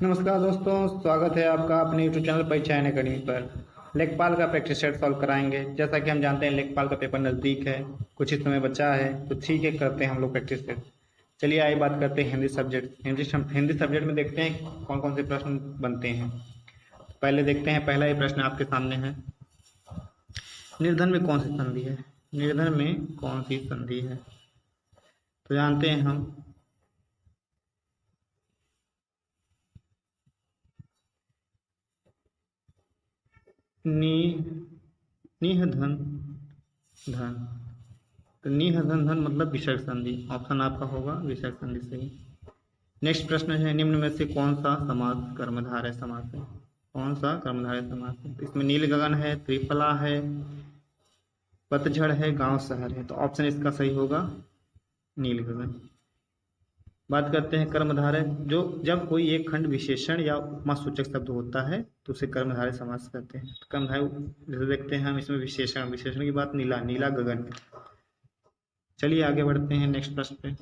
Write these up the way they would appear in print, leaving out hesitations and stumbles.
नमस्कार दोस्तों, स्वागत है आपका अपने YouTube चैनल परिचयन अकेडमी पर। लेखपाल का प्रैक्टिस सेट सॉल्व कराएंगे। जैसा कि हम जानते हैं लेखपाल का पेपर नज़दीक है, कुछ ही समय बचा है, तो ठीक है करते हैं हम लोग प्रैक्टिस सेट। चलिए आइए बात करते हैं हिंदी सब्जेक्ट। हिंदी सब्जेक्ट में देखते हैं कौन कौन से प्रश्न बनते हैं। पहले देखते हैं, पहला ही प्रश्न आपके सामने है। निर्धन में कौन सी संधि है? निर्धन में कौन सी संधि है? तो जानते हैं हम नी निह धन धन। तो निह धन धन मतलब विसर्ग संधि। ऑप्शन आपका होगा विसर्ग संधि सही। नेक्स्ट प्रश्न है, निम्न में से कौन सा समास कर्मधारय समास है? कौन सा कर्मधारय समास है? तो इसमें नील गगन है, त्रिफला है, पतझड़ है, गांव शहर है। तो ऑप्शन इसका सही होगा नील गगन। बात करते हैं कर्मधारय। जो जब कोई एक खंड विशेषण या उपमा सूचक शब्द होता है तो उसे कर्मधारय समास कहते हैं। तो कर्मधारय जैसे देखते हैं हम इसमें विशेषण विशेषण की बात नीला नीला गगन। चलिए आगे बढ़ते हैं नेक्स्ट प्रश्न पे।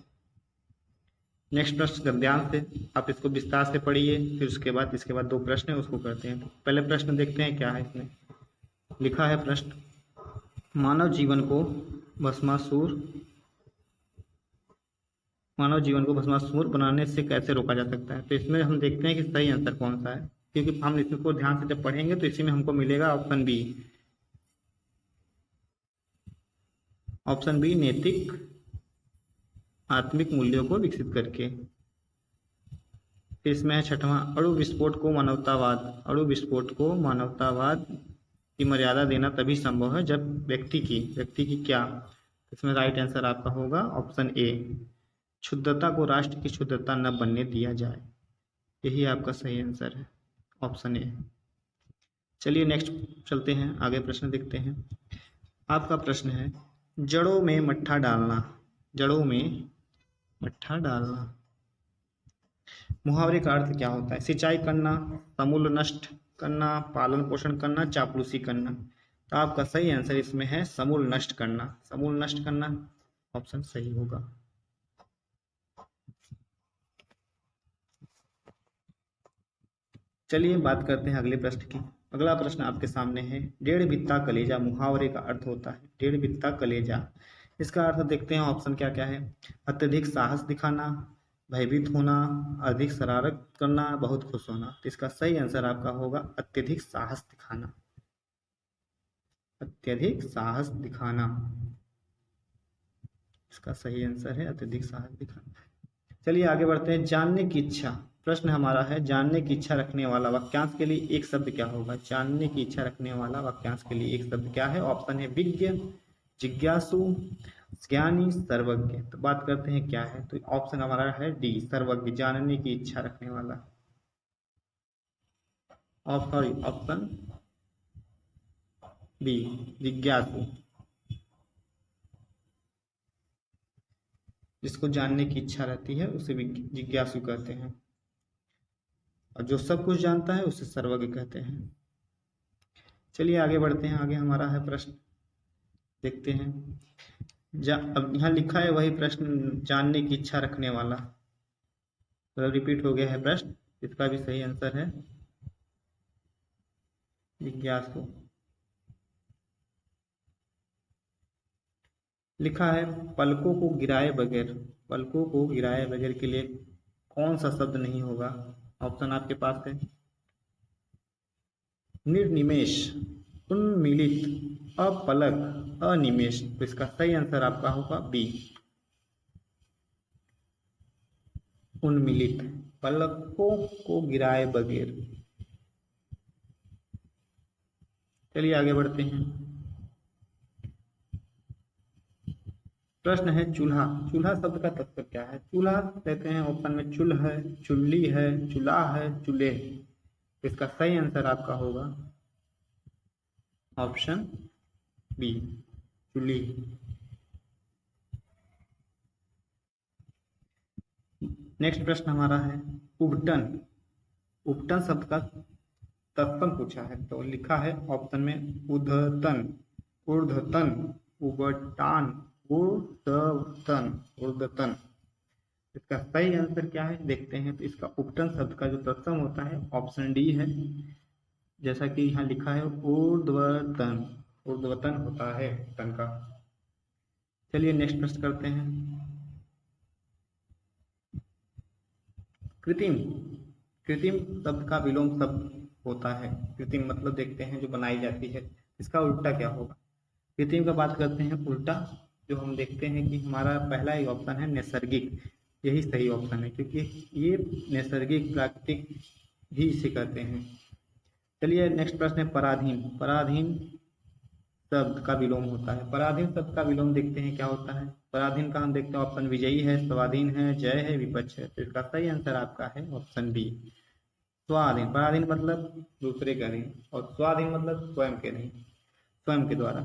नेक्स्ट प्रश्न ध्यान से आप इसको विस्तार से पढ़िए, फिर उसके बाद दो प्रश्न है उसको करते हैं। तो पहले प्रश्न देखते हैं क्या है। इसमें लिखा है प्रश्न, मानव जीवन को भस्मासुर बनाने से कैसे रोका जा सकता है? तो इसमें हम देखते हैं कि सही आंसर कौन सा है, क्योंकि हम इसको ध्यान से जब पढ़ेंगे तो इसी में हमको मिलेगा ऑप्शन बी। ऑप्शन बी, नैतिक आत्मिक मूल्यों को विकसित करके। फिर इसमें है छठवां, अणु विस्फोट को मानवतावाद की मर्यादा देना तभी संभव है जब व्यक्ति की क्या? इसमें राइट आंसर आपका होगा ऑप्शन ए, क्षुद्रता को राष्ट्र की क्षुद्रता न बनने दिया जाए। यही आपका सही आंसर है, ऑप्शन ए। चलिए नेक्स्ट चलते हैं, आगे प्रश्न देखते हैं। आपका प्रश्न है, जड़ों में मट्ठा डालना मुहावरे का अर्थ क्या होता है? सिंचाई करना, समूल नष्ट करना, पालन पोषण करना, चापलूसी करना। तो आपका सही आंसर इसमें है समूल नष्ट करना। ऑप्शन सही होगा। चलिए बात करते हैं अगले प्रश्न की। अगला प्रश्न आपके सामने है, डेढ़ बित्ता कलेजा मुहावरे का अर्थ होता है। डेढ़ बित्ता कलेजा, इसका अर्थ देखते हैं ऑप्शन क्या क्या है। अत्यधिक साहस दिखाना, भयभीत होना, अधिक शरारत करना, बहुत खुश होना। तो इसका सही आंसर आपका होगा अत्यधिक साहस दिखाना। अत्यधिक साहस दिखाना इसका सही आंसर है, अत्यधिक साहस दिखाना। चलिए आगे बढ़ते हैं, जानने की इच्छा। प्रश्न हमारा है, जानने की इच्छा रखने वाला वाक्यांश के लिए एक शब्द क्या होगा? जानने की इच्छा रखने वाला वाक्यांश के लिए एक शब्द क्या है? ऑप्शन है विज्ञ, जिज्ञासु, ज्ञानी, सर्वज्ञ। तो बात करते हैं क्या है, तो ऑप्शन हमारा है डी, सर्वज्ञ, जानने की इच्छा रखने वाला। ऑप्शन बी, जिज्ञासु, जिसको जानने की इच्छा रहती है उसे जिज्ञासु कहते हैं, और जो सब कुछ जानता है उसे सर्वज्ञ कहते हैं। चलिए आगे बढ़ते हैं, आगे हमारा है प्रश्न देखते हैं। अब यहाँ लिखा है वही प्रश्न, जानने की इच्छा रखने वाला, तो रिपीट हो गया है प्रश्न। इसका भी सही आंसर है जिज्ञासु। लिखा है, पलकों को गिराए बगैर के लिए कौन सा शब्द नहीं होगा? ऑप्शन आपके पास है निर्निमेष, उन्मीलित, अपलक, अनिमेष। तो इसका सही आंसर आपका होगा बी, उन्मीलित, पलकों को गिराए बगैर। चलिए आगे बढ़ते हैं। प्रश्न है, चूल्हा शब्द का तत्व क्या है? चूल्हा कहते हैं ऑप्शन में चुल है, चुल्ली है, चूल्हा है, चूल्हे। इसका सही आंसर आपका होगा ऑप्शन बी, चूल्ही। नेक्स्ट प्रश्न हमारा है, उपटन शब्द का तत्सम पूछा है। तो लिखा है ऑप्शन में ऊर्ध्वतन, उबटान, ऊर्ध्वतन। इसका सही आंसर क्या है देखते हैं। तो इसका उपटन शब्द का जो तत्सम होता है ऑप्शन डी है, जैसा कि यहाँ लिखा है ऊर्ध्वतन, ऊर्ध्वतन होता है तन का। चलिए नेक्स्ट प्रश्न करते हैं। कृत्रिम, कृत्रिम शब्द का विलोम शब्द होता है। कृत्रिम मतलब देखते हैं जो बनाई जाती है, इसका उल्टा क्या होगा। कृत्रिम का बात करते हैं उल्टा, जो हम देखते हैं कि हमारा पहला ही ऑप्शन है नैसर्गिक, यही सही ऑप्शन है, क्योंकि ये नैसर्गिक प्राकृतिक ही इसे कहते हैं। चलिए नेक्स्ट प्रश्न है पराधीन। पराधीन शब्द का विलोम होता है। पराधीन शब्द का विलोम देखते हैं क्या होता है। पराधीन का हम देखते हैं ऑप्शन विजयी है, स्वाधीन है, जय है, विपक्ष है। तो इसका सही आंसर आपका है ऑप्शन बी, स्वाधीन। पराधीन मतलब दूसरे के अधीन, और स्वाधीन मतलब स्वयं के अधीन, स्वयं के द्वारा।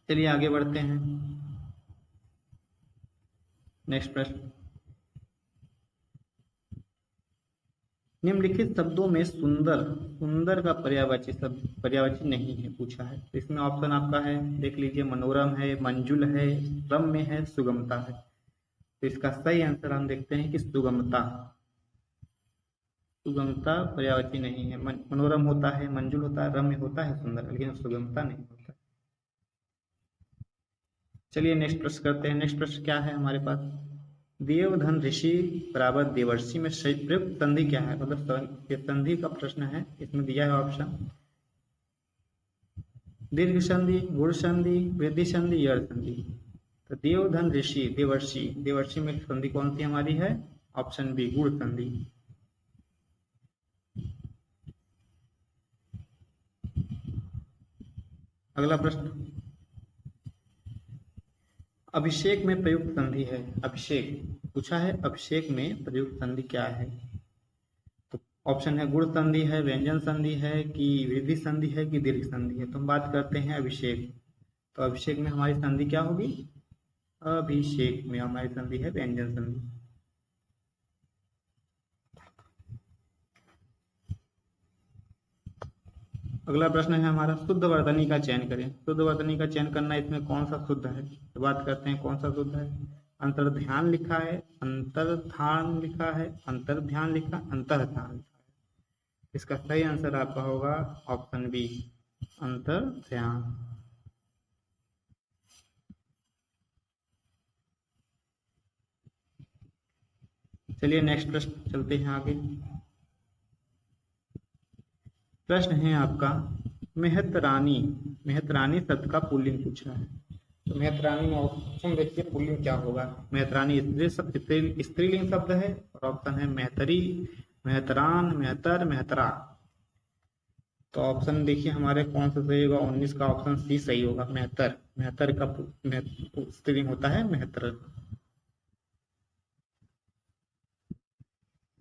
चलिए आगे बढ़ते हैं। नेक्स्ट प्रश्न, निम्नलिखित शब्दों में सुंदर, सुंदर का पर्यायवाची शब्द पर्यायवाची नहीं है पूछा है। तो इसमें ऑप्शन आपका है, देख लीजिए, मनोरम है, मंजुल है, रम्य है, सुगमता है। तो इसका सही आंसर हम देखते हैं कि सुगमता। सुगमता पर्यायवाची नहीं है। मनोरम होता है, मंजुल होता है, रम्य होता है, सुंदर, लेकिन सुगमता नहीं होता। चलिए नेक्स्ट प्रश्न करते हैं। नेक्स्ट प्रश्न क्या है हमारे पास, देवधन ऋषि बराबर देवर्षि में प्रयुक्त संधि क्या है। मतलब ये संधि का प्रश्न है, इसमें दिया है ऑप्शन, दीर्घ संधि, गुण संधि, वृद्धि संधि, यड़ संधि। तो देवधन ऋषि देवर्षि, देवर्षि में संधि कौन सी हमारी है, ऑप्शन बी, गुण संधि। अगला प्रश्न, अभिषेक में प्रयुक्त संधि है। अभिषेक पूछा है, अभिषेक में प्रयुक्त संधि क्या है। तो ऑप्शन है गुण संधि है, व्यंजन संधि है, कि वृद्धि संधि है, कि दीर्घ संधि है। तो हम बात करते हैं अभिषेक। तो अभिषेक में हमारी संधि क्या होगी, अभिषेक में हमारी संधि है व्यंजन संधि। अगला प्रश्न है हमारा, शुद्ध वर्तनी का चयन करें। शुद्ध वर्तनी का चयन करना, इसमें कौन सा शुद्ध है। तो बात करते हैं कौन सा शुद्ध है। अंतर्ध्यान लिखा है, अंतर्धान लिखा है, अंतर्ध्यान लिखा, अंतर्धान लिखा है। इसका सही आंसर आपका होगा ऑप्शन बी, अंतर्ध्यान। चलिए नेक्स्ट प्रश्न चलते हैं आगे। प्रश्न है आपका, मेहतरानी, मेहतरानी शब्द का पुल्लिंग पूछा है। तो मेहतरानी में ऑप्शन देखिए पुल्लिंग क्या होगा। मेहतरानी स्त्रीलिंग शब्द है, और ऑप्शन है मेहतरी, मेहतरान, मेहतर, मेहतरा। तो ऑप्शन देखिए हमारे कौन सा सही होगा, 19 का ऑप्शन सी सही होगा, मेहतर। मेहतर का स्त्रीलिंग होता है मेहतर,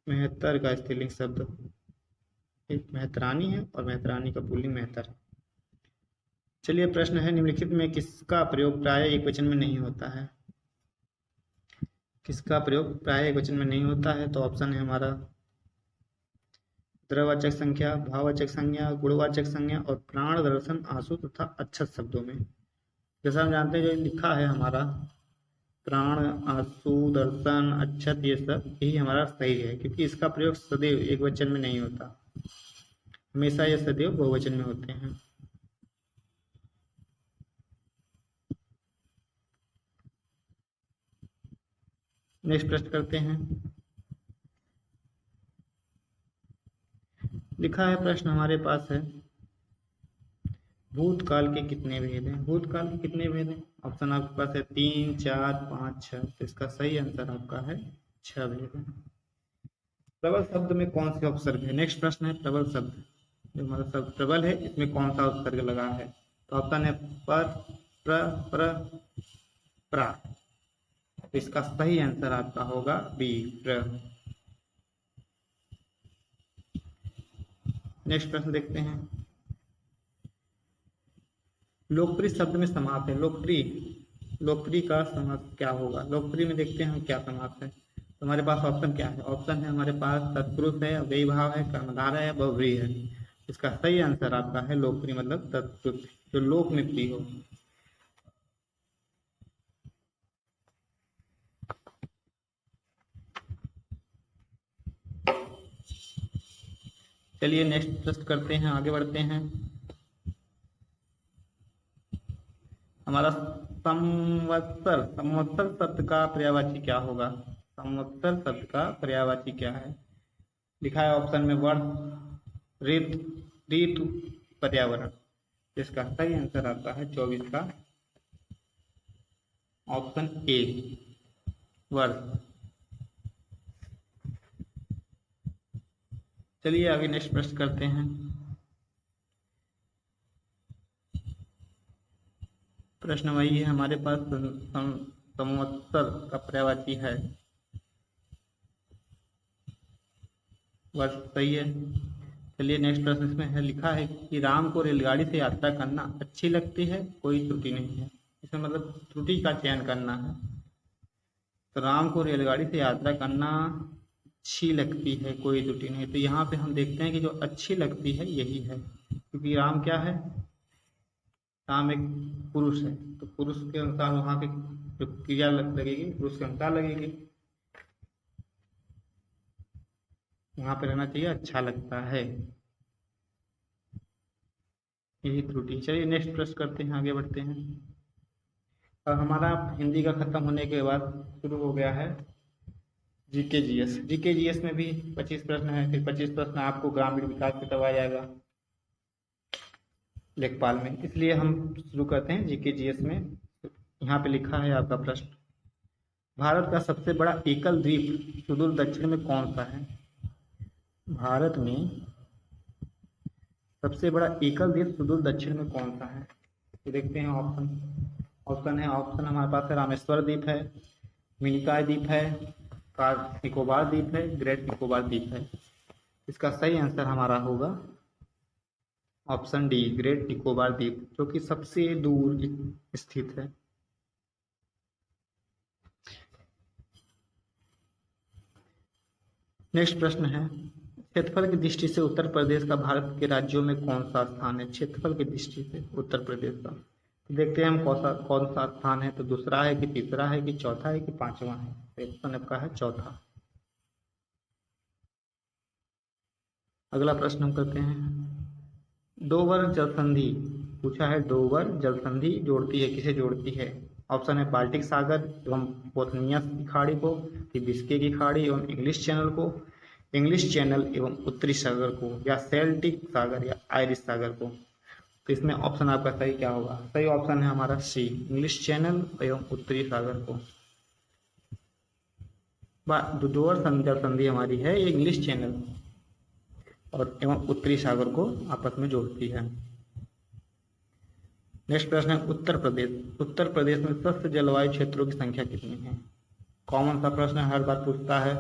मेहतर का स्त्रीलिंग शब्द एक मेहतरानी है, और मेहतरानी का पुल्लिंग मेहतर है। चलिए प्रश्न है, निम्नलिखित में किसका प्रयोग प्राय एक वचन में नहीं होता है। किसका प्रयोग प्राय एक वचन में नहीं होता है। तो ऑप्शन है हमारा द्रवाचक संख्या, भाववाचक संज्ञा, गुणवाचक संज्ञा, और प्राण, दर्शन, आंसू तथा अक्षत शब्दों में। जैसा हम जानते हैं जो लिखा है हमारा प्राण, आंसू, दर्शन, अक्षत, ये सब यही हमारा सही है, क्योंकि इसका प्रयोग सदैव एक वचन में नहीं होता, हमेशा ये सदैव बहुवचन में होते हैं। नेक्स्ट प्रश्न करते हैं। लिखा है प्रश्न हमारे पास है, भूतकाल के कितने भेद हैं। भूतकाल के कितने भेद हैं। ऑप्शन आपके पास है 3, 4, 5, 6। तो इसका सही आंसर आपका है 6 भेद है। प्रबल शब्द में कौन से उपसर्ग है। नेक्स्ट प्रश्न है, प्रबल शब्द, जो हमारा शब्द प्रबल है इसमें कौन सा उपसर्ग लगा है। तो ऑप्शन है पर, प्र, प्र, प्रा। तो इसका सही आंसर आपका होगा बी, प्र। नेक्स्ट प्रश्न देखते हैं, लोकप्रिय शब्द में समास है। लोकप्रिय, लोकप्रिय का समास क्या होगा। लोकप्रिय में देखते हैं हम क्या समास है। तो हमारे पास ऑप्शन क्या है, ऑप्शन है हमारे पास तत्पुरुष है, अव्ययी भाव है, कर्मधारय है, बहुव्रीहि है। इसका सही आंसर आपका है लोकप्रिय मतलब तत्पुरुष, जो लोक में प्रिय हो। चलिए नेक्स्ट प्रश्न करते हैं, आगे बढ़ते हैं। हमारा संवत्सर, संवत्सर शब्द का पर्यायवाची क्या होगा? संवत्सर शब्द का पर्यायवाची क्या है? लिखा है ऑप्शन में वर्ष, ऋतु, ऋतु, पर्यावरण। इसका सही आंसर आता है 24 का ऑप्शन ए, वर्ष। चलिए आगे नेक्स्ट प्रश्न करते हैं। प्रश्न वही है हमारे पास, संवत्सर का पर्यायवाची है वर्ष, सही है। चलिए नेक्स्ट प्रश्न इसमें है, लिखा है कि राम को रेलगाड़ी से यात्रा करना अच्छी लगती है, कोई त्रुटि नहीं है। इसमें मतलब त्रुटि का चयन करना है। तो राम को रेलगाड़ी से यात्रा करना अच्छी लगती है, कोई त्रुटि नहीं। तो यहाँ पे हम देखते हैं कि जो अच्छी लगती है यही है, क्योंकि राम क्या है? राम एक पुरुष है, तो पुरुष के अनुसार वहां पे जो क्रिया लगेगी पुरुष के अनुसार लगेगी, वहां पे रहना चाहिए अच्छा लगता है, यही त्रुटि। चलिए नेक्स्ट प्रश्न करते हैं, आगे बढ़ते हैं। अब हमारा हिंदी का खत्म होने के बाद शुरू हो गया है जीके जीएस। जीके जीएस में भी 25 प्रश्न है, फिर 25 प्रश्न आपको ग्रामीण विकास से करवाया जाएगा लेखपाल में। इसलिए हम शुरू करते हैं जीके जीएस में। यहाँ पे लिखा है आपका प्रश्न, भारत का सबसे बड़ा एकल द्वीप सुदूर दक्षिण में कौन सा है? भारत में सबसे बड़ा एकल द्वीप सुदूर दक्षिण में कौन सा है? तो देखते हैं ऑप्शन है, ऑप्शन हमारे पास है रामेश्वर द्वीप है, मिनिकॉय द्वीप है, कार निकोबार द्वीप है, ग्रेट निकोबार द्वीप है। इसका सही आंसर हमारा होगा ऑप्शन डी, ग्रेट निकोबार द्वीप, जो कि सबसे दूर स्थित है। नेक्स्ट प्रश्न है, क्षेत्रफल की दृष्टि से उत्तर प्रदेश का भारत के राज्यों में कौन सा स्थान है? क्षेत्रफल की दृष्टि से उत्तर प्रदेश का, तो देखते हैं हम कौन सा स्थान है। तो दूसरा है कि तीसरा है कि चौथा है कि पांचवा है? ऑप्शन आपका है चौथा। अगला प्रश्न हम करते हैं, डोवर जल संधि पूछा है, डोवर जल संधि जोड़ती है, किसे जोड़ती है? ऑप्शन है बाल्टिक सागर एवं बोथनिया की खाड़ी को, कि बिस्के की खाड़ी एवं इंग्लिश चैनल को, इंग्लिश चैनल एवं उत्तरी सागर को, या सेल्टिक सागर या आयरिश सागर को। तो इसमें ऑप्शन आपका सही क्या होगा? सही ऑप्शन है हमारा सी, इंग्लिश चैनल एवं उत्तरी सागर को। डोवर जल संधि हमारी है ये इंग्लिश चैनल और एवं उत्तरी सागर को आपस में जोड़ती है। नेक्स्ट प्रश्न है, उत्तर प्रदेश, उत्तर प्रदेश में शुष्क जलवायु क्षेत्रों की संख्या कितनी है? कॉमन सा प्रश्न है, हर बार पूछता है।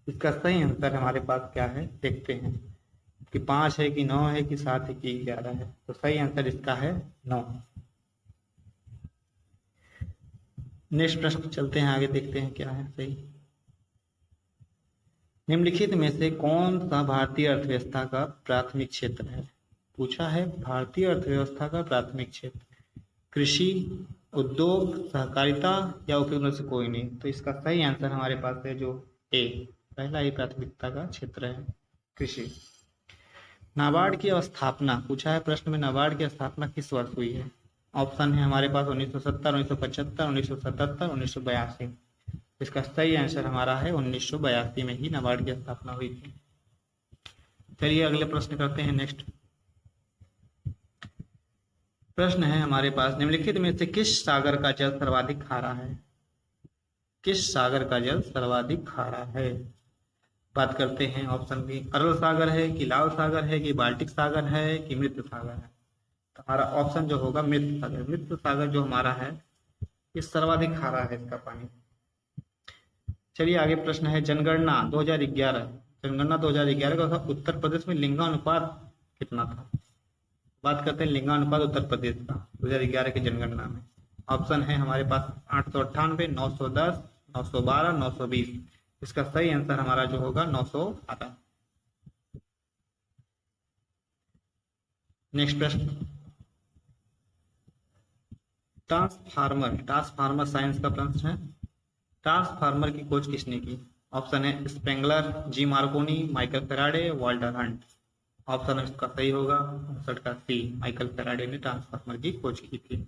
इसका सही आंसर हमारे पास क्या है देखते हैं, कि 5 है कि 9 है कि 7 है कि 11 है? तो सही आंसर इसका है 9। नेक्स्ट प्रश्न चलते हैं आगे, देखते हैं क्या है सही। निम्नलिखित में से कौन सा भारतीय अर्थव्यवस्था का प्राथमिक क्षेत्र है? पूछा है भारतीय अर्थव्यवस्था का प्राथमिक क्षेत्र, कृषि, उद्योग, सहकारिता या उपयोग से कोई नहीं? तो इसका सही आंसर हमारे पास है जो ए, पहला ही प्राथमिकता का क्षेत्र है, कृषि। नाबार्ड की स्थापना पूछा है प्रश्न में, नाबार्ड की स्थापना किस वर्ष हुई है? ऑप्शन है हमारे पास 1970, 1975, 1977, 1982। इसका सही आंसर हमारा है 1982 में ही नाबार्ड की स्थापना हुई थी। चलिए अगले प्रश्न करते हैं। नेक्स्ट प्रश्न है हमारे पास, निम्नलिखित में से किस सागर का जल सर्वाधिक खारा है? किस सागर का जल सर्वाधिक खारा है? बात करते हैं ऑप्शन बी, अरल सागर है कि लाल सागर है कि बाल्टिक सागर है कि मृत सागर है? तो हमारा ऑप्शन जो होगा मृत सागर, मृत सागर जो हमारा है ये सर्वाधिक खारा है इसका पानी। चलिए आगे प्रश्न है, जनगणना 2011, जनगणना 2011 का उत्तर प्रदेश में लिंगानुपात कितना था? बात करते हैं लिंगानुपात उत्तर प्रदेश का 2011 की जनगणना में। ऑप्शन है हमारे पास 898, 910, 912, 920। इसका सही आंसर हमारा जो होगा 912। नेक्स्ट प्रश्न, ट्रांसफार्मर, ट्रांसफार्मर साइंस का प्रश्न है, ट्रांसफार्मर की खोज किसने की? ऑप्शन है स्पेंगलर, जी Markovnikov, Michael Faraday, Walter Hunt. Option इसका सही होगा 59 का सी, माइकल फेराडे ने ट्रांसफार्मर की खोज की थी।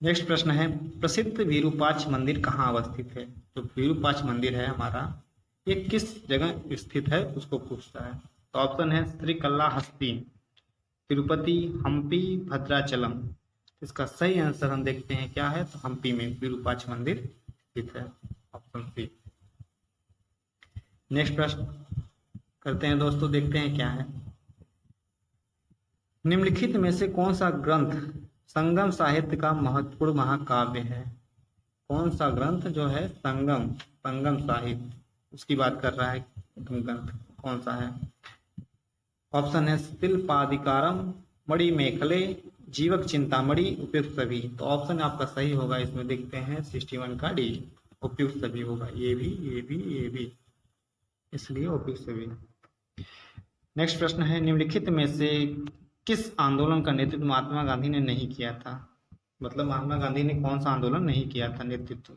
नेक्स्ट प्रश्न है प्रसिद्ध विरूपाक्ष मंदिर कहाँ अवस्थित है। जो विरूपाक्ष मंदिर है हमारा ये किस जगह स्थित है उसको पूछता है। तो ऑप्शन है श्रीकलाहस्ती, तिरुपति, हम्पी, भद्राचलम। इसका सही आंसर हम देखते हैं क्या है, तो हम्पी में विरूपाक्ष मंदिर स्थित है, ऑप्शन सी। नेक्स्ट प्रश्न करते हैं दोस्तों, देखते हैं क्या है। निम्नलिखित में से कौन सा ग्रंथ संगम साहित्य का महत्वपूर्ण महाकाव्य है। कौन सा ग्रंथ जो है संगम संगम साहित्य उसकी बात कर रहा है, ग्रंथ कौन सा है। ऑप्शन है शिल्पाधिकारम, मणिमेखले, जीवक चिंतामणि, उपयुक्त सभी। तो ऑप्शन आपका सही होगा, इसमें देखते हैं 61 का डी, उपयुक्त सभी होगा। ये भी इसलिए उपयुक्त सभी। नेक्स्ट प्रश्न है निम्नलिखित में से किस आंदोलन का नेतृत्व महात्मा गांधी ने नहीं किया था। मतलब महात्मा गांधी ने कौन सा आंदोलन नहीं किया था नेतृत्व।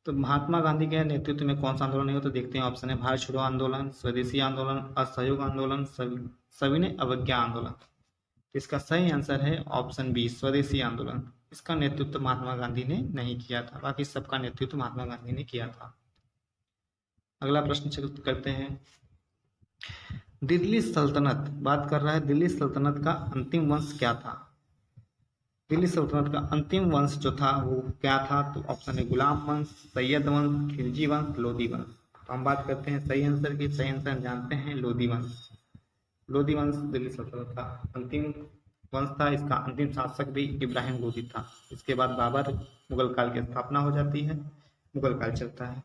तो महात्मा गांधी के नेतृत्व में कौन सा आंदोलन नहीं हो, तो देखते हैं। ऑप्शन है भारत छोड़ो आंदोलन, स्वदेशी आंदोलन, असहयोग आंदोलन, सविनय अवज्ञा आंदोलन। इसका सही आंसर है ऑप्शन बी, स्वदेशी आंदोलन। इसका नेतृत्व महात्मा गांधी ने नहीं किया था, बाकी सबका नेतृत्व महात्मा गांधी ने किया था। अगला प्रश्न करते हैं। दिल्ली सल्तनत बात कर रहा है, दिल्ली सल्तनत का अंतिम वंश क्या था। दिल्ली सल्तनत का अंतिम वंश जो था वो क्या था, तो ऑप्शन है गुलाम वंश, सैयद वंश, खिलजी वंश, लोधी वंश। तो हम बात करते हैं सही आंसर की। सही आंसर जानते हैं लोधी वंश। लोधी वंश दिल्ली सल्तनत का अंतिम वंश था। इसका अंतिम शासक भी इब्राहिम लोधी था। इसके बाद बाबर मुगल काल की स्थापना हो जाती है, मुगल काल चलता है।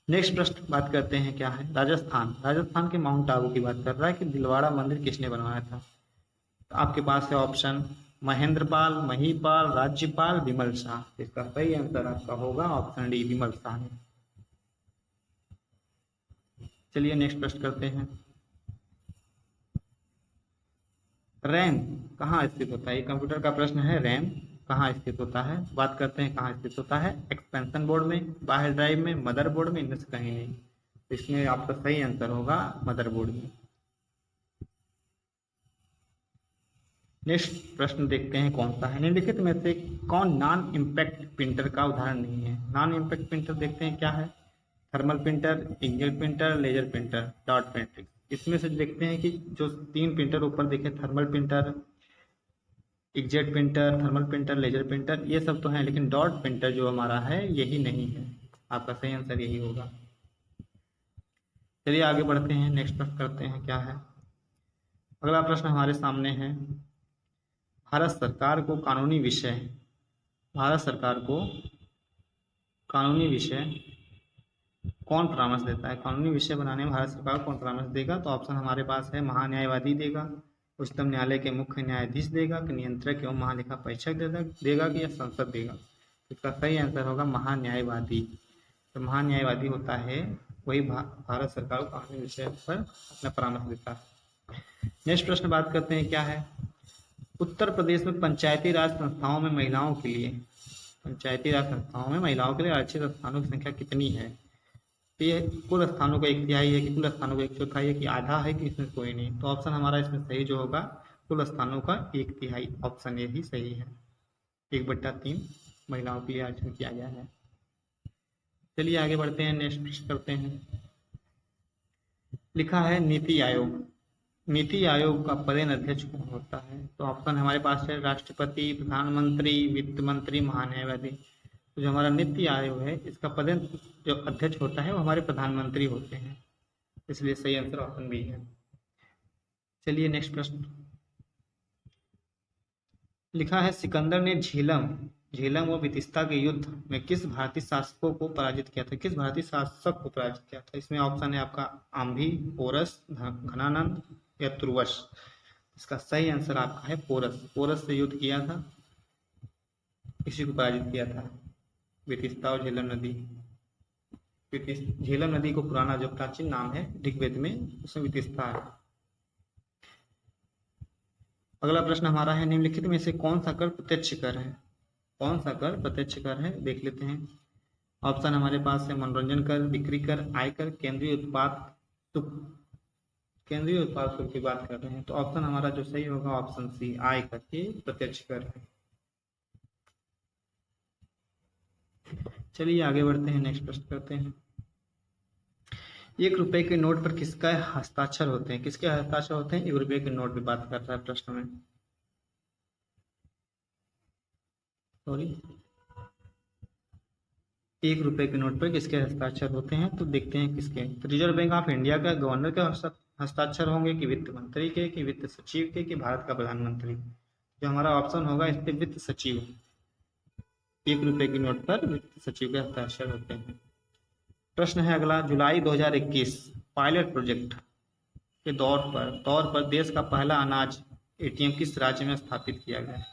नेक्स्ट प्रश्न बात करते हैं क्या है, राजस्थान। राजस्थान के माउंट आबू की बात कर रहा है कि दिलवाड़ा मंदिर किसने बनवाया था। तो आपके पास है ऑप्शन महेंद्रपाल, महीपाल, राज्यपाल, विमल शाह। इसका सही आंसर आपका होगा ऑप्शन डी, विमल शाह ने। चलिए नेक्स्ट प्रश्न करते हैं। रैम कहाँ स्थित होता है, ये कंप्यूटर का प्रश्न है। रैम कहाँ स्थित होता है, बात करते हैं कहाँ स्थित होता है। एक्सपेंशन बोर्ड में, बाहर ड्राइव में, मदरबोर्ड में, इनमें से कहीं नहीं। इसमें आपका सही आंसर होगा मदरबोर्ड में। नेक्स्ट प्रश्न देखते हैं कौन सा है। निम्नलिखित में से कौन नॉन इम्पैक्ट प्रिंटर का उदाहरण नहीं है। नॉन इम्पैक्ट प्रिंटर देखते हैं क्या है, thermal printer, inkjet printer, laser printer, dot printer. इसमें से देखते हैं कि जो 3 प्रिंटर ऊपर देखे, thermal printer, inkjet printer, thermal printer, laser printer, ये सब तो हैं, लेकिन डॉट प्रिंटर जो हमारा है यही नहीं है। आपका सही आंसर यही होगा। चलिए आगे बढ़ते हैं, नेक्स्ट प्रश्न करते हैं क्या है। अगला प्रश्न हमारे सामने है। भारत सरकार को कानूनी विषय, भारत सरकार को कानूनी विषय कौन परामर्श देता है। कानूनी विषय बनाने में भारत सरकार को कौन परामर्श देगा, तो ऑप्शन हमारे पास है महान्यायवादी देगा, उच्चतम न्यायालय के मुख्य न्यायाधीश देगा, कि नियंत्रक एवं महालेखा परीक्षक देगा, कि या संसद देगा। इसका सही आंसर होगा महान्यायवादी। तो महान्यायवादी होता है वही भारत सरकार को कानूनी विषय पर अपना परामर्श देता है। नेक्स्ट प्रश्न बात करते हैं क्या है। उत्तर प्रदेश में पंचायती राज संस्थाओं में महिलाओं के लिए, पंचायती राज संस्थाओं में महिलाओं के लिए आरक्षित स्थानों की संख्या कितनी है। तो ये कुल स्थानों का 1/3 है, कि कुल स्थानों का 1/4 है, कि आधा है, कि इसमें कोई नहीं। तो ऑप्शन हमारा इसमें सही जो होगा कुल स्थानों का 1/3, ऑप्शन यही सही है। 1/3 महिलाओं के लिए आरक्षण किया गया है। चलिए आगे बढ़ते हैं, नेक्स्ट प्रश्न करते हैं। लिखा है नीति आयोग, नीति आयोग का पदेन अध्यक्ष कौन होता है। तो ऑप्शन हमारे पास है राष्ट्रपति, प्रधानमंत्री, वित्त मंत्री, महान्यायवादी। तो जो हमारा नीति आयोग है इसका पदेन जो अध्यक्ष होता है वो हमारे प्रधानमंत्री होते हैं, इसलिए सही आंसर ऑप्शन बी है। चलिए नेक्स्ट प्रश्न। लिखा है सिकंदर ने झेलम व बितिस्ता के युद्ध में किस भारतीय शासकों को पराजित किया था। किस भारतीय शासक को पराजित किया था। इसमें ऑप्शन है आपका आम्भी, पोरस, घनानंद या तुर्वस। इसका सही आंसर आपका है पोरस। पोरस से युद्ध किया था, इसी को पराजित किया था। बितिस्ता और झेलम नदी, झेलम नदी को पुराना जो प्राचीन नाम है ऋग्वेद में, उसमें बितिस्ता है। अगला प्रश्न हमारा है निम्नलिखित में से कौन सा कर प्रत्यक्ष कर है। कौन सा कर प्रत्यक्ष कर है देख लेते हैं। ऑप्शन हमारे पास है मनोरंजन कर, बिक्री कर, आयकर, शुल्क। केंद्रीय उत्पाद शुल्क की बात कर रहे हैं, तो ऑप्शन हमारा जो सही होगा ऑप्शन सी, आयकर, ये प्रत्यक्ष कर है। चलिए आगे बढ़ते हैं, नेक्स्ट प्रश्न करते हैं। 1 रुपए के नोट पर किसका हस्ताक्षर होते हैं? किसके हस्ताक्षर होते हैं? 1 रुपए के नोट पे बात कर रहा है प्रश्न में। सॉरी, 1 रुपए के नोट पर किसके हस्ताक्षर होते हैं? तो देखते हैं किसके। तो रिजर्व बैंक ऑफ इंडिया का गवर्नर के हस्ताक्षर होंगे, कि वित्त मंत्री के, कि वित्त सचिव के, कि भारत का प्रधानमंत्री? जो हमारा ऑप्शन होगा इस पे वित्त सचिव। 1 रुपए के नोट पर वित्त सचिव के हस्ताक्षर होते हैं। प्रश्न है अगला, जुलाई 2021 पायलट प्रोजेक्ट के तौर पर देश का पहला अनाज एटीएम किस राज्य में स्थापित किया गया?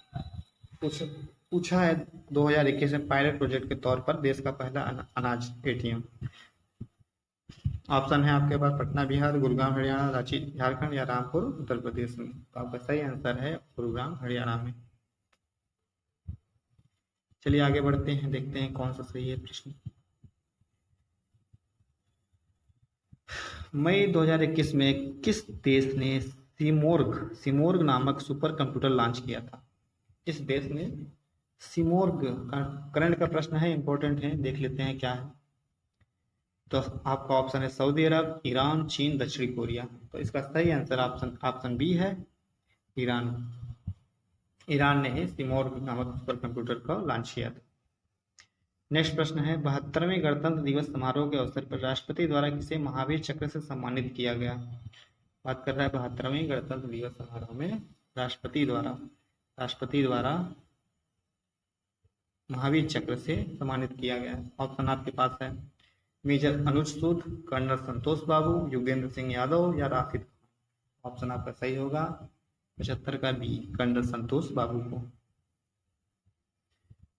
पूछा है 2021 में पायलट प्रोजेक्ट के तौर पर देश का पहला अनाज एटीएम। ऑप्शन है आपके पास पटना बिहार, गुरुग्राम हरियाणा, रांची झारखंड या रामपुर उत्तर प्रदेश में। तो आपका सही आंसर है गुरुग्राम हरियाणा में। चलिए आगे बढ़ते हैं, देखते हैं कौन सा सही है प्रश्न। मई 2021 में किस देश ने सिमोर्ग नामक सुपर कंप्यूटर लॉन्च किया था? किस देश ने सिमोर्ग का करंट का प्रश्न है, इंपॉर्टेंट है, देख लेते हैं क्या है। तो आपका ऑप्शन है सऊदी अरब, ईरान, चीन, दक्षिण कोरिया। तो इसका सही आंसर ऑप्शन बी है, ईरान। ईरान ने ही सिमोर्ग नामक सुपर कंप्यूटर को लॉन्च किया था। नेक्स्ट प्रश्न है, 72वें गणतंत्र दिवस समारोह के अवसर पर राष्ट्रपति द्वारा किसे महावीर चक्र से सम्मानित किया गया? बात कर रहा है 72वें गणतंत्र दिवस समारोह में राष्ट्रपति द्वारा महावीर चक्र से सम्मानित किया गया। ऑप्शन आपके पास है मेजर अनुज सूद, कर्नल संतोष बाबू, योगेंद्र सिंह यादव या राशिद। ऑप्शन आपका सही होगा 75 का बी, कर्नल संतोष बाबू को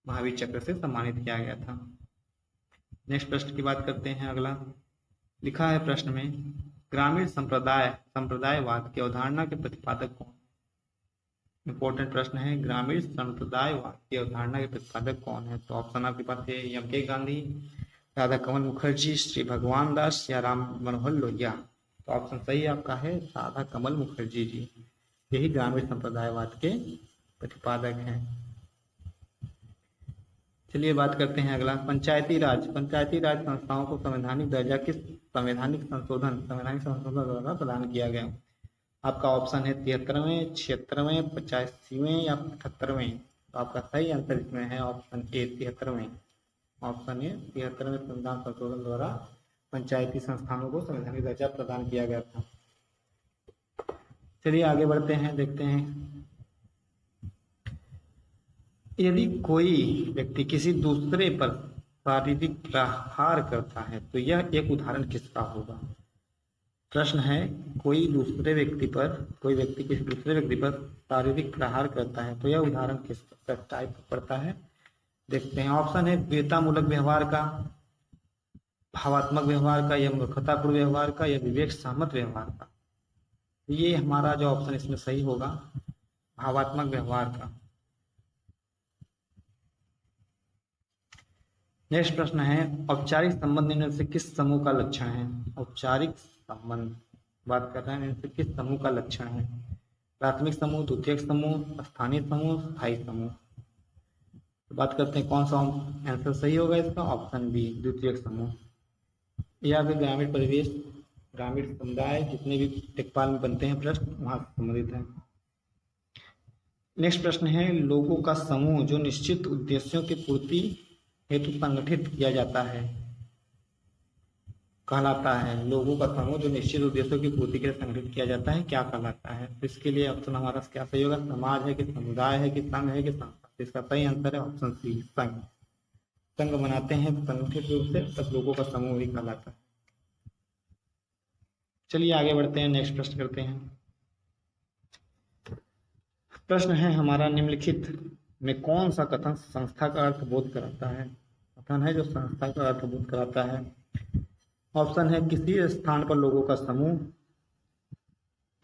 महावीर चक्र से सम्मानित किया गया था। नेक्स्ट प्रश्न की बात करते हैं अगला। लिखा है प्रश्न में, ग्रामीण संप्रदायवाद की अवधारणा के प्रतिपादक कौन? इंपॉर्टेंट प्रश्न है, ग्रामीण संप्रदायवाद की अवधारणा के प्रतिपादक कौन है? तो ऑप्शन आपके पास है एम.के. गांधी, राधा कमल मुखर्जी, श्री भगवान दास या राम मनोहर लोहिया। तो ऑप्शन सही आपका है राधा कमल मुखर्जी जी, यही ग्रामीण संप्रदायवाद के प्रतिपादक हैं। चलिए बात करते हैं अगला, पंचायती राज संस्थाओं को संवैधानिक दर्जा किस संवैधानिक संशोधन द्वारा प्रदान किया गया? आपका ऑप्शन है 73वें, 76वें, 85वें या 78वें। तो आपका सही आंसर इसमें है ऑप्शन ए, 73वें। ऑप्शन ए, 73वें संविधान संशोधन द्वारा पंचायती संस्थानों को संवैधानिक दर्जा प्रदान किया गया था। चलिए आगे बढ़ते हैं, देखते हैं। यदि कोई व्यक्ति किसी दूसरे पर शारीरिक प्रहार करता है तो यह एक उदाहरण किसका होगा? प्रश्न है, कोई व्यक्ति किसी दूसरे व्यक्ति पर शारीरिक प्रहार करता है तो यह उदाहरण किस टाइप का पड़ता है? देखते हैं। ऑप्शन है वीरतामूलक व्यवहार का, भावात्मक व्यवहार का, या मूर्खतापूर्ण व्यवहार का, या विवेक सहमत व्यवहार का। ये हमारा जो ऑप्शन इसमें सही होगा भावात्मक व्यवहार का। नेक्स्ट प्रश्न है, औपचारिक संबंध इनमें से किस समूह का लक्षण है? औपचारिक संबंध बात कर रहे हैं, इनमें से किस समूह का लक्षण है? प्राथमिक समूह, द्वितीयक समूह, स्थानीय समूह, स्थायी समूह। तो बात करते हैं कौन सा आंसर सही होगा इसका? ऑप्शन बी, द्वितीयक समूह। या फिर ग्रामीण परिवेश, ग्रामीण समुदाय, जितने भी टेकपाल में बनते हैं प्रश्न वहां से संबंधित है। नेक्स्ट प्रश्न है, लोगों का समूह जो निश्चित उद्देश्यों की पूर्ति हेतु संगठित किया जाता है कहलाता है। लोगों का समूह जो निश्चित उद्देश्यों की पूर्ति के लिए संगठित किया जाता है क्या कहलाता है? तो इसके लिए ऑप्शन हमारा क्या सही होगा? समाज है कि समुदाय है कि संघ है कि संस्था? इसका सही आंसर है ऑप्शन सी, संघ। संघ बनाते हैं संगठित रूप से, तब लोगों का समूह ही कहलाता है। चलिए आगे बढ़ते हैं, नेक्स्ट प्रश्न करते हैं। प्रश्न है हमारा, निम्नलिखित में कौन सा कथन संस्था का अर्थ बोध कराता है? कथन है जो संस्था का अर्थ बोध कराता है। ऑप्शन है किसी स्थान पर लोगों का समूह,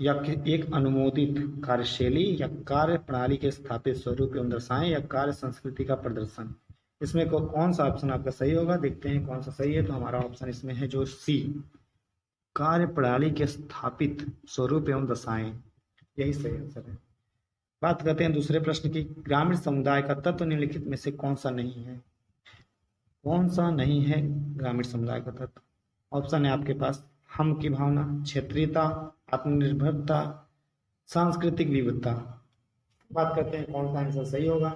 या एक अनुमोदित कार्यशैली, या कार्य प्रणाली के स्थापित स्वरूप एवं दर्शाएं, या कार्य संस्कृति का प्रदर्शन। इसमें कौन सा ऑप्शन आपका सही होगा, देखते हैं कौन सा सही है। तो हमारा ऑप्शन इसमें है जो सी, कार्य प्रणाली के स्थापित स्वरूप एवं दशाएं, यही सही आंसर है। बात करते हैं दूसरे प्रश्न की। ग्रामीण समुदाय का तत्व निम्नलिखित में से कौन सा नहीं है? कौन सा नहीं है ग्रामीण समुदाय का तत्व? ऑप्शन है आपके पास हम की भावना, क्षेत्रीयता, आत्मनिर्भरता, सांस्कृतिक विविधता। बात करते हैं कौन सा आंसर सही होगा।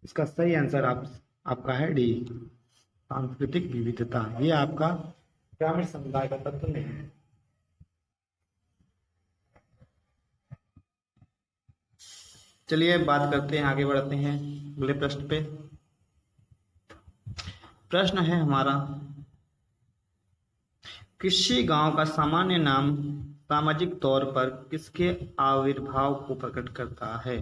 इसका सही आंसर आपका है डी, सांस्कृतिक विविधता। ये आपका ग्रामीण समुदाय का तत्व नहीं है। चलिए बात करते हैं, आगे बढ़ते हैं अगले प्रश्न पे। प्रश्न है हमारा, किसी गांव का सामान्य नाम सामाजिक तौर पर किसके आविर्भाव को प्रकट करता है?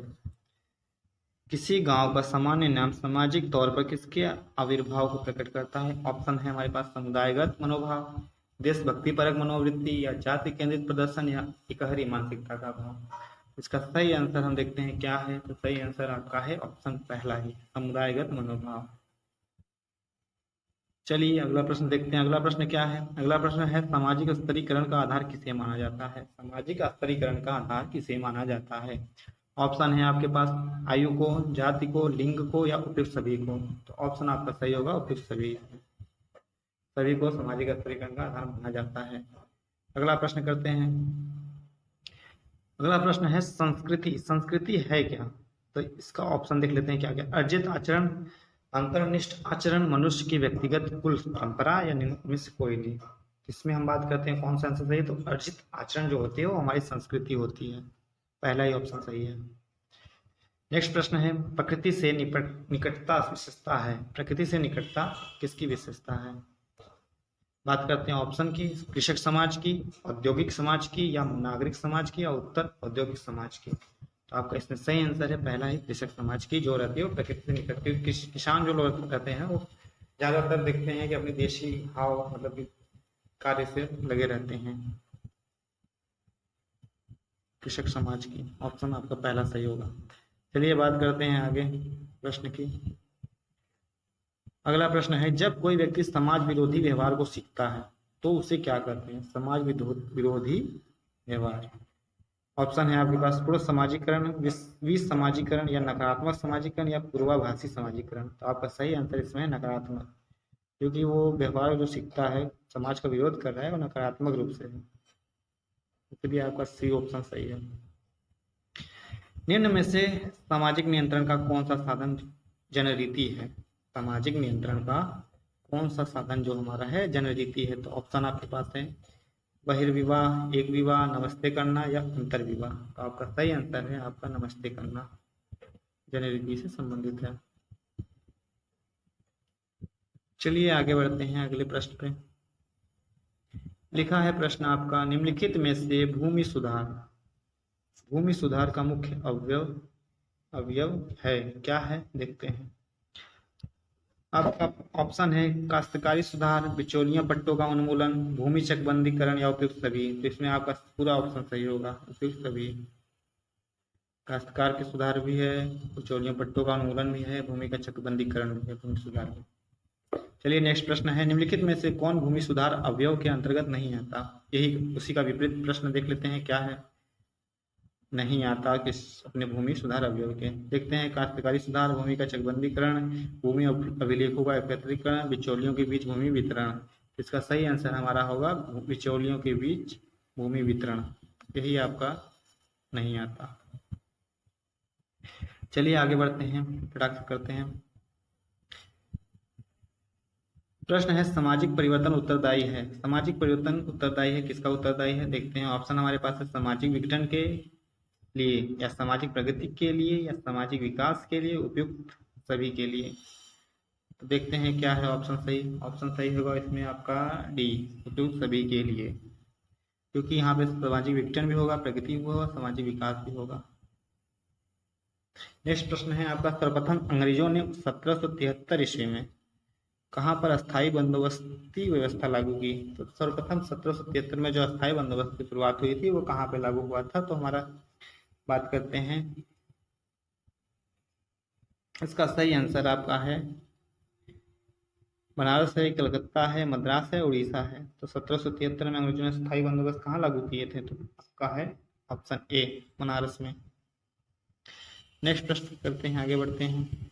किसी गांव का सामान्य नाम सामाजिक तौर पर किसके आविर्भाव को प्रकट करता है? ऑप्शन है हमारे पास समुदायगत मनोभाव, देशभक्तिपरक मनोवृत्ति, या जाति केंद्रित प्रदर्शन, या इकहरी मानसिकता का भाव। इसका सही आंसर हम देखते हैं क्या है। तो सही आंसर आपका है ऑप्शन पहला ही, समुदायगत मनोभाव। चलिए अगला प्रश्न देखते हैं। अगला प्रश्न क्या है? अगला प्रश्न है, सामाजिक स्तरीकरण का आधार किसे माना जाता है? सामाजिक स्तरीकरण का आधार किसे माना जाता है? ऑप्शन है आपके पास आयु को, जाति को, लिंग को, या उपयुक्त सभी को। तो ऑप्शन आपका सही होगा उपयुक्त सभी। सभी को सामाजिक स्तरीकरण का आधार माना जाता है। अगला प्रश्न करते हैं। अगला प्रश्न है, संस्कृति। संस्कृति है क्या? तो इसका ऑप्शन देख लेते हैं क्या क्या। अर्जित आचरण, अंतर्निष्ठ आचरण, मनुष्य की व्यक्तिगत कुल परंपरा, या निम्न में से कोई नहीं। इसमें हम बात करते हैं कौन सा आंसर सही है। तो अर्जित आचरण जो होती है वो हमारी संस्कृति होती है, पहला ही ऑप्शन सही है। नेक्स्ट प्रश्न है, प्रकृति से निकटता विशेषता है। प्रकृति से निकटता किसकी विशेषता है? बात करते हैं ऑप्शन की, कृषक समाज की, औद्योगिक समाज की, या नागरिक समाज की, या उत्तर औद्योगिक समाज की। तो आपका इसमें सही आंसर है पहला ही, कृषक समाज की जो रहती है वो प्रकृति से निकट। किसान जो लोग रहते हैं वो ज्यादातर देखते हैं कि अपनी देशी भाव मतलब कार्य से लगे रहते हैं। कृषक समाज की, ऑप्शन आपका पहला सही होगा। चलिए बात करते हैं आगे प्रश्न की। अगला प्रश्न है, जब कोई व्यक्ति समाज विरोधी व्यवहार को सीखता है तो उसे क्या कहते हैं? समाज विरोधी व्यवहार। ऑप्शन है आपके पास पूर्व समाजीकरण, विसमाजीकरण, या नकारात्मक समाजीकरण, या पूर्वाभासी समाजीकरण। तो आपका सही आंसर इसमें है नकारात्मक, क्योंकि वो व्यवहार जो सीखता है समाज का विरोध कर रहा है वो नकारात्मक रूप से है, इसलिए आपका सी ऑप्शन सही है। निम्न में से सामाजिक नियंत्रण का कौन सा साधन जनरीति है? सामाजिक नियंत्रण का कौन सा साधन जो हमारा है जनरीति है? तो ऑप्शन आपके पास है बहिर्विवाह, एक विवाह, नमस्ते करना, या अंतर विवाह। तो आपका सही आंसर है आपका नमस्ते करना, जनरीति से संबंधित है। चलिए आगे बढ़ते हैं अगले प्रश्न पे। लिखा है प्रश्न आपका, निम्नलिखित में से भूमि सुधार का मुख्य अवयव है क्या है? देखते हैं। आपका ऑप्शन है काश्तकारी सुधार, बिचौलियों पट्टों का उन्मूलन, भूमि चकबंदीकरण, या उपयुक्त सभी। तो इसमें आपका पूरा ऑप्शन सही होगा, उपयुक्त सभी। काश्तकार के सुधार भी है, बिचौलियों पट्टों का उन्मूलन भी है, भूमि का चकबंदीकरण भी है, भूमि सुधार भी। चलिए नेक्स्ट प्रश्न है, निम्नलिखित में से कौन भूमि सुधार अवयव के अंतर्गत नहीं आता? यही उसी का विपरीत प्रश्न देख लेते हैं क्या है, नहीं आता किस अपने भूमि सुधार अवयव के। देखते हैं, काश्तकारी सुधार, भूमि का चकबंदीकरण, भूमि अभिलेखों का एकत्रीकरण, बिचौलियों के बीच भूमि वितरण। इसका सही आंसर हमारा होगा बिचौलियों के बीच भूमि वितरण, यही आपका नहीं आता। चलिए आगे बढ़ते हैं, फटाक करते हैं। प्रश्न है, सामाजिक परिवर्तन उत्तरदायी है। सामाजिक परिवर्तन उत्तरदायी है, किसका उत्तरदायी है? देखते हैं, ऑप्शन हमारे पास है सामाजिक विघटन के लिए, या सामाजिक प्रगति के लिए, या सामाजिक विकास के लिए, उपयुक्त सभी के लिए। तो देखते हैं क्या है ऑप्शन सही। ऑप्शन सही होगा इसमें आपका डी, उपयुक्त सभी के लिए, क्योंकि यहाँ पे सामाजिक विघटन भी होगा, प्रगति भी होगा, सामाजिक विकास भी होगा। नेक्स्ट प्रश्न है आपका, सर्वप्रथम अंग्रेजों ने 1773 ईस्वी में कहाँ पर अस्थायी बंदोबस्ती व्यवस्था लागू की? तो सर्वप्रथम 1773 में जो अस्थायी बंदोबस्त की शुरुआत हुई थी वो कहाँ पे लागू हुआ था? तो हमारा बात करते हैं, इसका सही आंसर आपका है बनारस है, कलकत्ता है, मद्रास है, उड़ीसा है। तो 1773 में अंग्रेजों ने स्थायी बंदोबस्त कहाँ लागू किए थे? तो आपका है ऑप्शन ए, बनारस में। नेक्स्ट प्रश्न करते हैं, आगे बढ़ते हैं।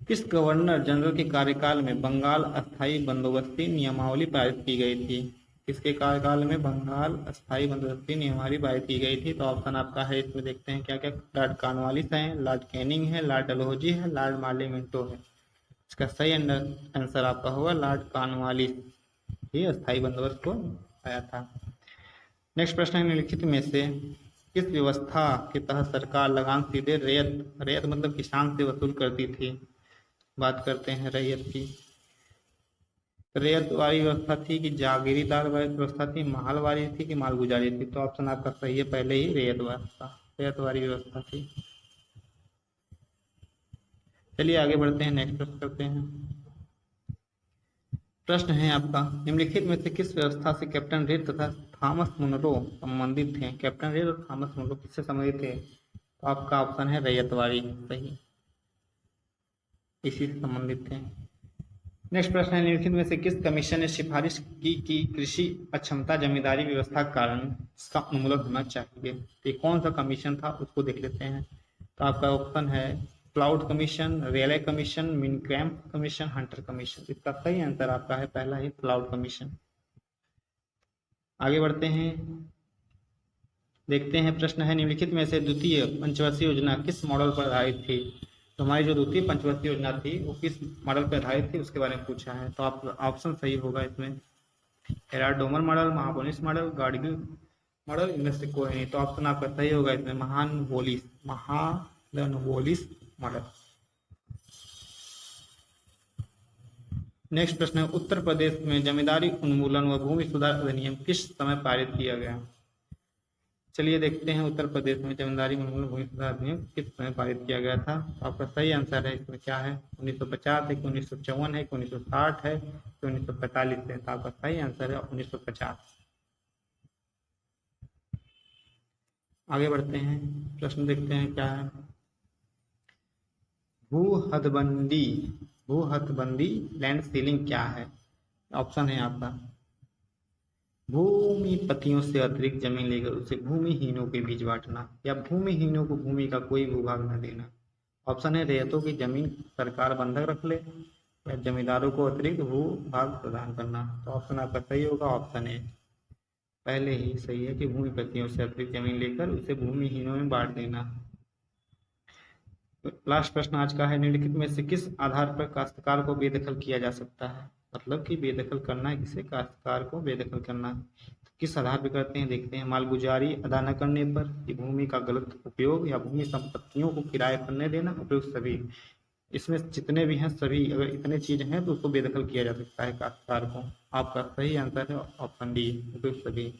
किस गवर्नर जनरल के कार्यकाल में बंगाल अस्थायी बंदोबस्ती नियमावली पारित की गई थी? किसके कार्यकाल में बंगाल अस्थायी बंदोबस्ती नियमावली पारित की गई थी? तो ऑप्शन आपका है, इसमें देखते हैं क्या क्या। लॉर्ड कॉर्नवालिस है, लॉर्ड कैनिंग है, लॉर्ड डलहौजी है, लॉर्ड मार्लिमेंटो है। इसका सही आंसर आपका होगा लॉर्ड कॉर्नवालिस ही अस्थायी बंदोबस्त को आया था। नेक्स्ट प्रश्न है, निम्नलिखित में से किस व्यवस्था के तहत सरकार लगान सीधे रैयत, रैयत मतलब किसान से वसूल करती थी? बात करते हैं रैयत की। रैयत वाली व्यवस्था थी कि जागीरीदार वाली व्यवस्था थी, महल वाली थी कि मालगुजारी थी? तो ऑप्शन आपका सही है, पहले ही रैयत व्यवस्था, रैयत वाली व्यवस्था थी। चलिए आगे बढ़ते हैं, नेक्स्ट प्रश्न करते हैं। प्रश्न है आपका, निम्नलिखित में से किस व्यवस्था से कैप्टन रीड तथा थॉमस मुनरो संबंधित थे? कैप्टन रीड और थॉमस मुनरो किससे संबंधित थे? तो आपका ऑप्शन है रैयत वाली, सही, इसी से संबंधित थे। नेक्स्ट प्रश्न है, निम्नलिखित में से किस कमीशन ने सिफारिश की कि कृषि अक्षमता जमींदारी व्यवस्था के कारण इसका उन्मूलन होना चाहिए? तो कौन सा कमीशन था उसको देख लेते हैं। तो आपका ऑप्शन है क्लाउड कमीशन, रेले कमीशन, मिनकैम्प कमीशन, हंटर कमीशन। इसका सही आंसर आपका है पहला ही, क्लाउड कमीशन। आगे बढ़ते हैं, देखते हैं। प्रश्न है, निम्नलिखित में से द्वितीय पंचवर्षीय योजना किस मॉडल पर आधारित थी? तो हमारी जो द्वितीय पंचवर्षीय योजना थी वो किस मॉडल पर आधारित थी उसके बारे में पूछा है। तो आप ऑप्शन सही होगा इसमें, हेराडोमर मॉडल, महाबोनिस मॉडल, गाडगिल मॉडल, इनमें से कोई नहीं। तो ऑप्शन आपका सही होगा इसमें, महालनोबिस मॉडल। नेक्स्ट प्रश्न है, उत्तर प्रदेश में जमींदारी उन्मूलन व भूमि सुधार अधिनियम किस समय पारित किया गया? चलिए देखते हैं, उत्तर प्रदेश में जमींदारी उन्मूलन भूमि सुधार अधिनियम किस समय पारित किया गया था? तो आपका सही आंसर है इसमें क्या है, 1950 है कि 1954 है कि 1960 है कि 1945 है? तो आपका सही आंसर है 1950। आगे बढ़ते हैं, प्रश्न देखते हैं क्या है। भू हदबंदी, भू हदबंदी लैंड सीलिंग क्या है? ऑप्शन है आपका, भूमिपतियों से अतिरिक्त जमीन लेकर उसे भूमिहीनों के बीच बांटना, या भूमिहीनों को भूमि का कोई भूभाग न देना। ऑप्शन है रैयतों की जमीन सरकार बंधक रख ले, या जमींदारों को अतिरिक्त भूभाग प्रदान करना। तो ऑप्शन आपका सही होगा, ऑप्शन ए, पहले ही सही है कि भूमिपतियों से अतिरिक्त जमीन लेकर उसे भूमिहीनों में बांट देना। लास्ट प्रश्न आज का है, निम्नलिखित में से किस आधार पर काश्तकार को बेदखल किया जा सकता है? मतलब कि बेदखल करना है किसे, काश्तकार को बेदखल करना है। तो किस आधार पर करते हैं देखते हैं, मालगुजारी अदा न करने पर, कि भूमि का गलत उपयोग, या भूमि संपत्तियों को किराए पर न देना, उपयुक्त सभी। इसमें जितने भी हैं सभी, अगर इतने चीज हैं तो उसको बेदखल किया जा सकता है काश्तकार को। आपका सही आंसर है ऑप्शन डी, उपयुक्त सभी।